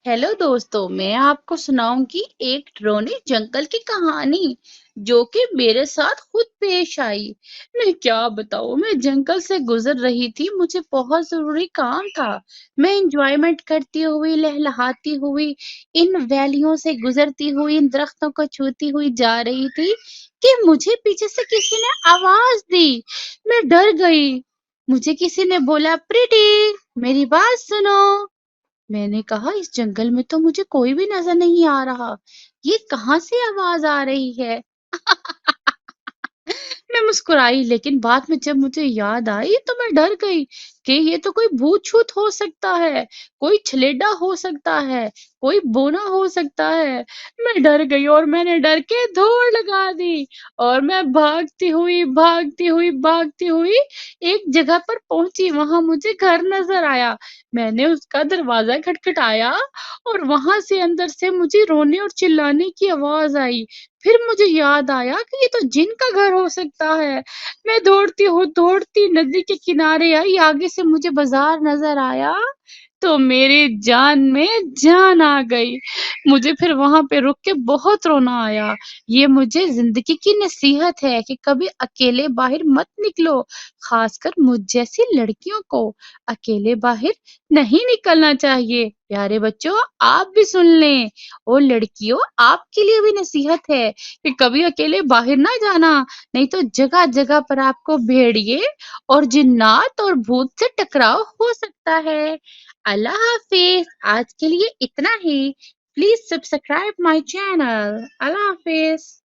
Hello दोस्तों, मैं आपको सुनाऊंगी एक ड्रोने जंगल की कहानी जो कि मेरे साथ खुद पेश आई। मैं क्या बताऊं, मैं जंगल से गुजर रही थी, मुझे बहुत जरूरी काम था। मैं एंजॉयमेंट करती हुई, लहलहाती हुई, इन वैलियों से गुजरती हुई, इन दरख्तों को छूती हुई जा रही थी कि मुझे पीछे से किसी ने आवाज दी। मैं डर गई। मुझे किसी ने बोला, प्रीटी, मेरी बात सुनो। मैंने कहा, इस जंगल में तो मुझे कोई भी नजर नहीं आ रहा, ये कहाँ से आवाज आ रही है। मैं मुस्कुराई, लेकिन बाद में जब मुझे याद आई तो मैं डर गई कि ये तो कोई भूत छूत हो सकता है, कोई छलेडा हो सकता है, कोई बोना हो सकता है। मैं डर गई और मैंने डर के दौड़ लगा दी और मैं भागती हुई एक जगह पर पहुंची। वहां मुझे घर नजर आया। मैंने उसका दरवाजा खटखटाया और वहां से अंदर से मुझे रोने और चिल्लाने की आवाज आई। फिर मुझे याद आया कि ये तो जिन का घर हो सकता है। मैं दौड़ती नदी के किनारे आई। आगे से मुझे बाजार नजर आया तो मेरी जान में जान आ गई। मुझे फिर वहां पे रुक के बहुत रोना आया। ये मुझे जिंदगी की नसीहत है कि कभी अकेले बाहर मत निकलो, खासकर मुझ जैसी लड़कियों को अकेले बाहर नहीं निकलना चाहिए। प्यारे बच्चों, आप भी सुन लें। और लड़कियों, आपके लिए भी नसीहत है कि कभी अकेले बाहर ना जाना, नहीं तो जगह जगह पर आपको भेड़िए और जिन्नात और भूत से टकराव हो सकता है। अल्लाह हाफिज। आज के लिए इतना ही। Please subscribe my channel. अल्लाह हाफिज।